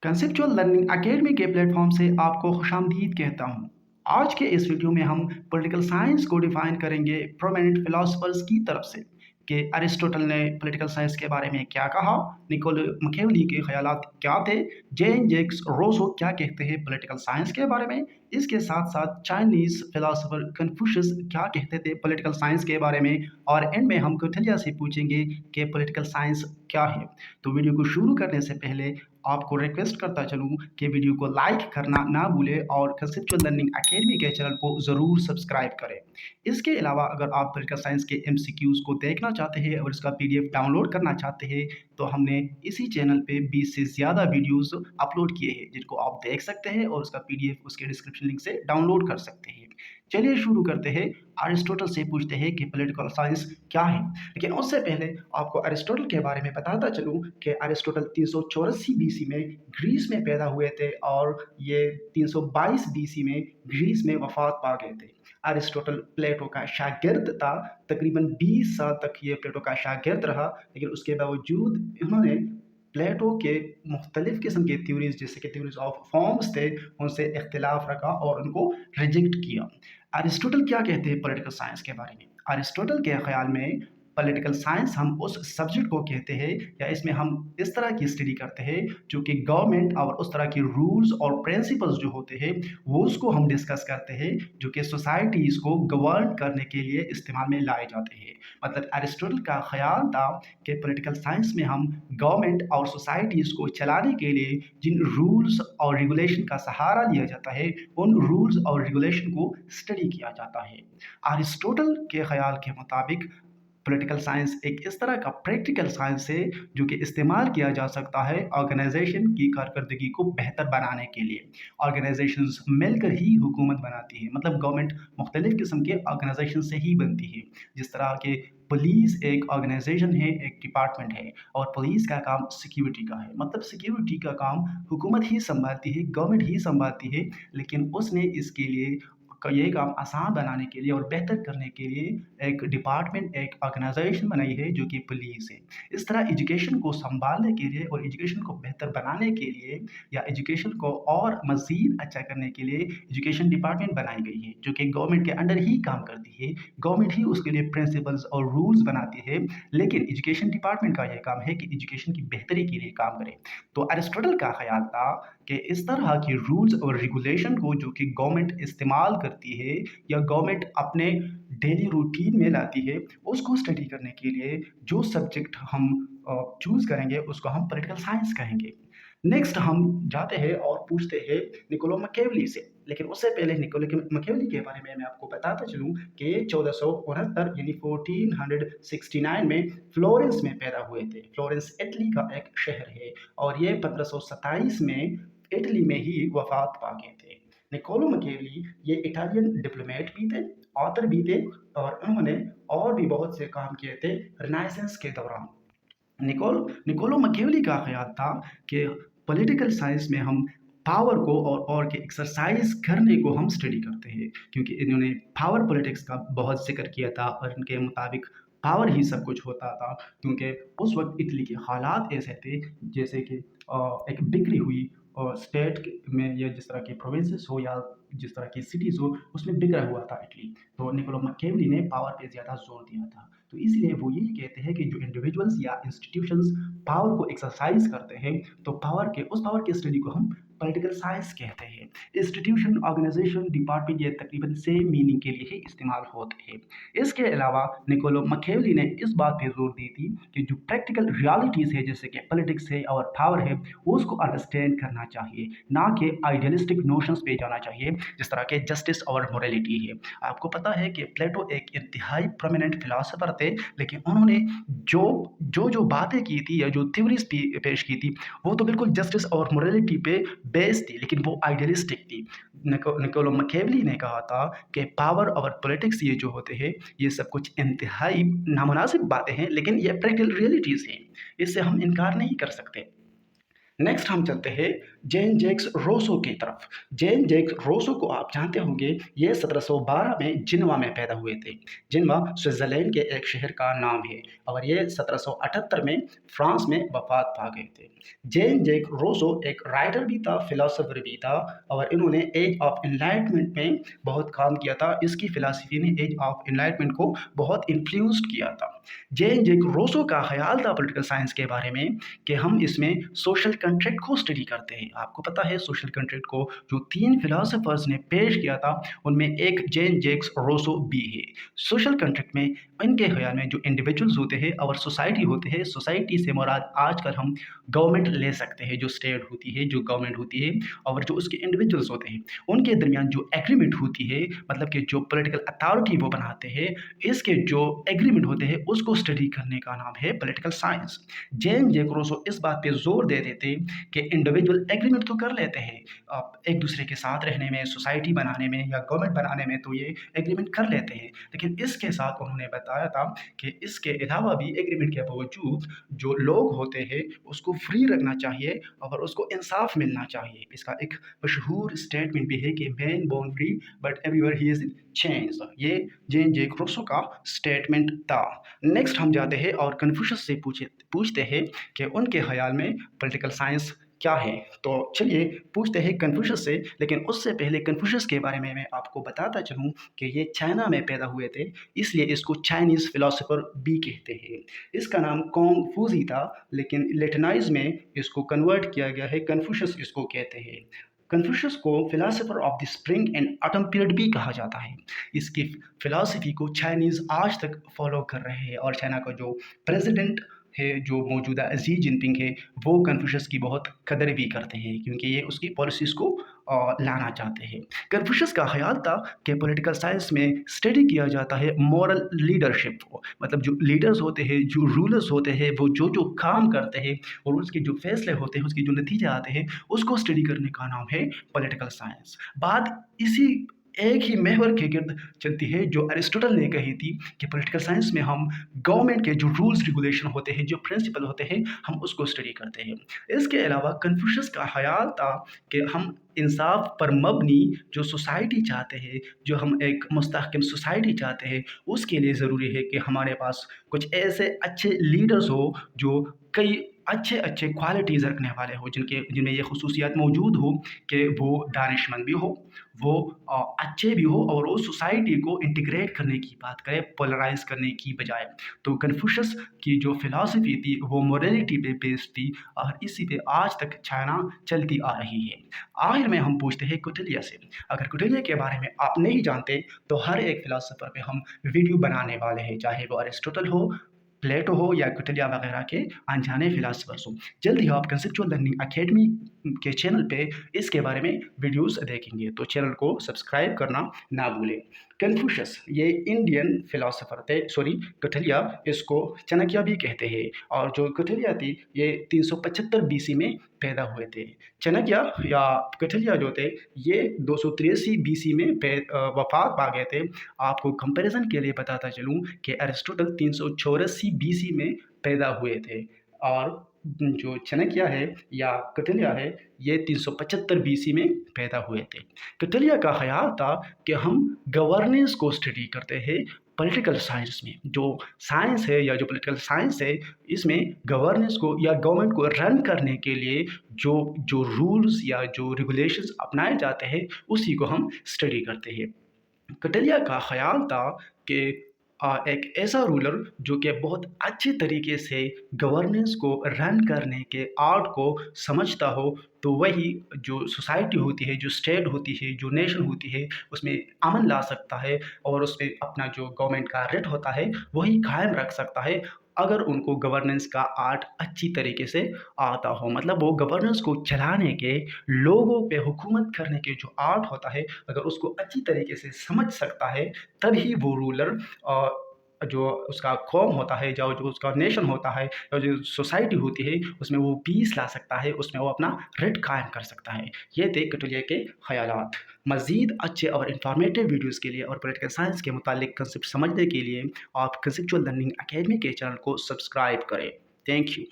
Conceptual learning academy के platform से आपको खुशामदीद कहता हूँ। आज के इस वीडियो में हम पॉलिटिकल साइंस को डिफाइन करेंगे प्रोमिनेंट फिलोसफर्स की तरफ से कि अरिस्टोटल ने पॉलिटिकल साइंस के बारे में क्या कहा, निकोलो मकेवली के ख्यालात क्या थे, जेन जैक्स रोसो क्या कहते हैं पॉलिटिकल साइंस के बारे में, इसके साथ साथ चाइनीज फिलोसोफर कन्फ्यूशियस क्या कहते थे पॉलिटिकल साइंस के बारे में, और एंड में हम कौटिल्य से पूछेंगे कि पॉलिटिकल साइंस क्या है। तो वीडियो को शुरू करने से पहले आपको रिक्वेस्ट करता चलूँ कि वीडियो को लाइक करना ना भूलें और कंसेप्चुअल लर्निंग एकेडमी के चैनल को ज़रूर सब्सक्राइब करें। इसके अलावा अगर आप पॉलिटिकल साइंस के एमसीक्यूज़ को देखना चाहते हैं और इसका पीडीएफ डाउनलोड करना चाहते हैं तो हमने इसी चैनल पे 20 से ज़्यादा वीडियोस अपलोड किए हैं जिनको आप देख सकते हैं और उसका पीडीएफ उसके डिस्क्रिप्शन लिंक से डाउनलोड कर सकते हैं। चलिए शुरू करते हैं। अरिस्टोटल से पूछते हैं कि पॉलिटिकल साइंस क्या है, लेकिन उससे पहले आपको अरिस्टोटल के बारे में बताता चलूँ कि अरिस्टोटल 384 बीसी में ग्रीस में पैदा हुए थे और ये 322 बीसी में ग्रीस में वफात पा गए थे। अरिस्टोटल प्लेटो का शागिर्द था। तकरीबन 20 साल तक ये प्लेटो का शागिर्द रहा, लेकिन उसके बावजूद इन्होंने प्लेटो के मुख्तलिफ किस्म के थ्योरीज जैसे कि थ्योरीज ऑफ फॉर्म्स थे उनसे इख्तिलाफ रखा और उनको रिजेक्ट किया। अरिस्टोटल क्या कहते हैं पॉलिटिकल साइंस के बारे में? अरिस्टोटल के ख्याल में पॉलिटिकल साइंस हम उस सब्जेक्ट को कहते हैं या इसमें हम इस तरह की स्टडी करते हैं जो कि गवर्नमेंट और उस तरह की रूल्स और प्रिंसिपल्स जो होते हैं वो उसको हम डिस्कस करते हैं जो कि सोसाइटीज़ को गवर्न करने के लिए इस्तेमाल में लाए जाते हैं। मतलब अरिस्टोटल का ख्याल था कि पॉलिटिकल साइंस में हम गवर्नमेंट और सोसाइटीज़ को चलाने के लिए जिन रूल्स और रेगुलेशन का सहारा लिया जाता है उन रूल्स और रेगुलेशन को स्टडी किया जाता है। अरिस्टोटल के ख्याल के मुताबिक पॉलिटिकल साइंस एक इस तरह का प्रैक्टिकल साइंस है जो कि इस्तेमाल किया जा सकता है ऑर्गेनाइजेशन की कारकर्दगी को बेहतर बनाने के लिए। ऑर्गेनाइजेशंस मिलकर ही हुकूमत बनाती है, मतलब गवर्नमेंट मुख्तलिफ किस्म के ऑर्गेनाइजेशन से ही बनती है। जिस तरह के पुलिस एक ऑर्गेनाइजेशन है, एक डिपार्टमेंट है, और पुलिस का काम सिक्योरिटी का है, मतलब सिक्योरिटी का काम हुकूमत ही संभालती है, गवर्नमेंट ही संभालती है, लेकिन उसने इसके लिए ये काम आसान बनाने के लिए और बेहतर करने के लिए एक डिपार्टमेंट, एक ऑर्गेनाइजेशन बनाई है जो कि पुलिस है। इस तरह एजुकेशन को संभालने के लिए और एजुकेशन को बेहतर बनाने के लिए या एजुकेशन को और मज़ीद अच्छा करने के लिए एजुकेशन डिपार्टमेंट बनाई गई है जो कि गवर्नमेंट के अंडर ही काम करती है। गवर्नमेंट ही उसके लिए प्रिंसिपल्स और रूल्स बनाती है, लेकिन एजुकेशन डिपार्टमेंट का यह काम है कि एजुकेशन की बेहतरी के लिए काम करे। तो अरिस्टोटल का ख्याल था कि इस तरह की रूल्स और रेगुलेशन को जो कि गवर्नमेंट इस्तेमाल करती है या गवर्नमेंट अपने डेली रूटीन में लाती है उसको स्टडी करने के लिए जो सब्जेक्ट हम चूज़ करेंगे उसको हम पॉलिटिकल साइंस कहेंगे। नेक्स्ट हम जाते हैं और पूछते हैं निकोलो मकेवली से, लेकिन उससे पहले निकोलो मकेवली के बारे में मैं आपको बताता चलूँ कि 1469 यानी 1469 में फ्लोरेंस में पैदा हुए थे। फ्लोरेंस इटली का एक शहर है और ये 1527 में इटली में ही वफात पा गए थे। निकोलो मकेवली ये इटालियन डिप्लोमेट भी थे, ऑथर भी थे, और उन्होंने और भी बहुत से काम किए थे रिनाइसेंस के दौरान। निकोलो मकेवली का ख्याल था कि पॉलिटिकल साइंस में हम पावर को और के एक्सरसाइज करने को हम स्टडी करते हैं, क्योंकि इन्होंने पावर पॉलिटिक्स का बहुत जिक्र किया था और इनके मुताबिक पावर ही सब कुछ होता था, क्योंकि उस वक्त इटली के हालात ऐसे थे जैसे कि एक बिखरी हुई स्टेट में या जिस तरह की प्रोविंसेस हो या जिस तरह की सिटीज़ हो उसमें बिखरा हुआ था इटली। तो निकोलो मकेवली ने पावर पे ज़्यादा जोर दिया था। तो इसलिए वो यही कहते हैं कि जो इंडिविजुअल्स या इंस्टीट्यूशंस पावर को एक्सरसाइज करते हैं तो उस पावर के स्टडी को हम पॉलिटिकल साइंस कहते हैं। इंस्टीट्यूशन, ऑर्गेनाइजेशन, डिपार्टमेंट ये तकरीबन सेम मीनिंग के लिए ही इस्तेमाल होते हैं। इसके अलावा निकोलो मकेवली ने इस बात पे जोर दी थी कि जो प्रैक्टिकल रियलिटीज़ है जैसे कि पॉलिटिक्स है और पावर है उसको अंडरस्टैंड करना चाहिए, ना कि आइडियलिस्टिक नोशंस पे जाना चाहिए जिस तरह के जस्टिस और मोरालिटी है। आपको पता है कि प्लेटो एक इंतहाई प्रोमिनेंट फिलोसोफर थे, लेकिन उन्होंने जो बातें की थी या जो थ्योरीज पेश की थी वो तो बिल्कुल जस्टिस और मोरालिटी पे बेस्ड थी, लेकिन वो आइडियलिस्टिक थी। निकोलो मकेवली ने कहा था कि पावर और पॉलिटिक्स ये जो होते हैं ये सब कुछ इंतहाई नामुनासिब बातें हैं, लेकिन ये प्रैक्टिकल रियलिटीज़ हैं, इससे हम इनकार नहीं कर सकते। नेक्स्ट हम चलते हैं जेन जैक्स रोसो की तरफ। जेन जैक्स रोसो को आप जानते होंगे, ये 1712 में जिनवा में पैदा हुए थे। जिनवा स्विट्ज़रलैंड के एक शहर का नाम है और ये 1778 में फ्रांस में वफ़ात पा गए थे। जेन जैक रोसो एक राइटर भी था, फिलोसोफर भी था और इन्होंने एज ऑफ एनलाइटमेंट में बहुत काम किया था। इसकी फ़िलॉसफ़ी ने एज ऑफ एनलाइटमेंट को बहुत इन्फ्लुएंस्ड किया था। जेन जैक रोसो का ख़्याल था पॉलिटिकल साइंस के बारे में कि हम इसमें सोशल कॉन्ट्रैक्ट को स्टडी करते हैं। आपको पता है सोशल कॉन्ट्रैक्ट को जो 3 फिलोसोफर्स ने पेश किया था, उनमें एक जेन जैक्स रोसो भी है। सोशल कॉन्ट्रैक्ट में इनके ख़्याल में जो इंडिविजुअल्स होते हैं और सोसाइटी होते हैं, सोसाइटी से मुराद आजकल हम गवर्नमेंट ले सकते हैं, जो स्टेट होती है, जो गवर्नमेंट होती है और जो उसके इंडिविजुअल्स होते हैं, उनके दरमियान जो एग्रीमेंट होती है, मतलब कि जो पॉलिटिकल अथॉरिटी वो बनाते हैं, इसके जो एग्रीमेंट होते हैं उसको स्टडी करने का नाम है पॉलिटिकल साइंस। जेन जैक रोसो इस बात पे जोर दे देते कि इंडिविजुअल एग्रीमेंट तो कर लेते हैं, आप एक दूसरे के साथ रहने में, सोसाइटी बनाने में या गवर्नमेंट बनाने में तो ये एग्रीमेंट कर लेते हैं, लेकिन इसके साथ उन्होंने बताया था कि इसके अलावा भी एग्रीमेंट के बावजूद जो लोग होते हैं उसको फ्री रखना चाहिए और उसको इंसाफ मिलना चाहिए। इसका एक मशहूर स्टेटमेंट भी है कि man born free but everywhere he is change. ये जेन जैक रोसो का स्टेटमेंट था। नेक्स्ट हम जाते हैं और कन्फ्यूशस से पूछते हैं कि उनके ख्याल में पॉलिटिकल साइंस क्या है। तो चलिए पूछते हैं कन्फ्यूशस से, लेकिन उससे पहले कन्फ्यूशस के बारे में मैं आपको बताता चलूँ कि ये चाइना में पैदा हुए थे, इसलिए इसको चाइनीज़ फिलोसोफर भी कहते हैं। इसका नाम कॉन्ग फूजी था, लेकिन लेटिनाइज में इसको कन्वर्ट किया गया है, कन्फ्यूशस इसको कहते हैं। कन्फ्यूशस को philosopher of the spring and autumn period भी कहा जाता है। इसकी फिलॉसफी को चाइनीज़ आज तक फॉलो कर रहे हैं और चाइना का जो प्रेसिडेंट है, जो मौजूदा शी जिनपिंग है, वो कन्फ्यूशस की बहुत कदर भी करते हैं क्योंकि ये उसकी पॉलिसीज़ को लाना चाहते हैं। कन्फ्यूशस का ख्याल था कि पॉलिटिकल साइंस में स्टडी किया जाता है मॉरल लीडरशिप को, मतलब जो लीडर्स होते हैं, जो रूलर्स होते हैं, वो जो जो काम करते हैं और उसके जो फैसले होते हैं, उसके जो नतीजे आते हैं, उसको स्टडी करने का नाम है पॉलिटिकल साइंस। बात इसी एक ही महवर के गिर्द चलती है जो अरिस्टोटल ने कही थी कि पॉलिटिकल साइंस में हम गवर्नमेंट के जो रूल्स रेगुलेशन होते हैं, जो प्रिंसिपल होते हैं, हम उसको स्टडी करते हैं। इसके अलावा कन्फ्यूशस का ख्याल था कि हम इंसाफ पर मबनी जो सोसाइटी चाहते हैं, जो हम एक मुस्तहकम सोसाइटी चाहते हैं, उसके लिए ज़रूरी है कि हमारे पास कुछ ऐसे अच्छे लीडर्स हो जो कई अच्छे अच्छे क्वालिटीज़ रखने वाले हो, जिनमें ये खसूसियात मौजूद हो कि वो दानिशमंद भी हो, वो अच्छे भी हो और वो सोसाइटी को इंटीग्रेट करने की बात करे, पोलराइज करने की बजाय। तो कन्फ्यूशस की जो फिलॉसफी थी वो मोरालिटी पे बेस्ड थी और इसी पे आज तक चाइना चलती आ रही है। आखिर में हम पूछते हैं कौटिल्य से। अगर कौटिल्य के बारे में आप नहीं जानते तो हर एक फिलोसोफर पे हम वीडियो बनाने वाले हैं, चाहे वो अरिस्टोटल हो, प्लेटो हो या कौटिल्य वगैरह के अनजाने फिलोसफर्स हो। जल्द ही आप कंसेप्चुअल लर्निंग अकेडमी के चैनल पे इसके बारे में वीडियोस देखेंगे, तो चैनल को सब्सक्राइब करना ना भूलें। कन्फ्यूशस ये इंडियन फिलोसोफर थे, सॉरी कौटिल्य इसको चाणक्य भी कहते हैं, और जो कौटिल्य थी ये 375 बीसी में पैदा हुए थे। चाणक्य या कौटिल्य जो थे ये 283 बीसी में वफात पा गए थे। आपको कंपैरिजन के लिए बताता चलूँ कि अरिस्टोटल 384 बीसी में पैदा हुए थे और जो चाणक्य है या कौटिल्य है ये 375 बीसी में पैदा हुए थे। कौटिल्य का ख्याल था कि हम गवर्नेंस को स्टडी करते हैं पॉलिटिकल साइंस में। जो साइंस है या जो पॉलिटिकल साइंस है, इसमें गवर्नेंस को या गवर्नमेंट को रन करने के लिए जो जो रूल्स या जो रेगुलेशंस अपनाए जाते हैं उसी को हम स्टडी करते हैं। कौटिल्य का ख्याल था कि एक ऐसा रूलर जो कि बहुत अच्छे तरीके से गवर्नेंस को रन करने के आर्ट को समझता हो, तो वही जो सोसाइटी होती है, जो स्टेट होती है, जो नेशन होती है, उसमें अमन ला सकता है और उसमें अपना जो गवर्नमेंट का रेट होता है वही कायम रख सकता है, अगर उनको गवर्नेंस का आर्ट अच्छी तरीके से आता हो। मतलब वो गवर्नेंस को चलाने के, लोगों पे हुकूमत करने के जो आर्ट होता है, अगर उसको अच्छी तरीके से समझ सकता है, तभी वो रूलर जो उसका कौम होता है, जो जो उसका नेशन होता है या जो सोसाइटी होती है, उसमें वो पीस ला सकता है, उसमें वो अपना रेट कायम कर सकता है। ये थे कौटिल्य के ख़यालात। मज़ीद अच्छे और इन्फॉर्मेटिव वीडियोज़ के लिए और पॉलिटिकल साइंस के मुतालिक कंसेप्ट समझने के लिए आप कंसेप्चुअल लर्निंग अकेडमी के चैनल को सब्सक्राइब करें। Thank you.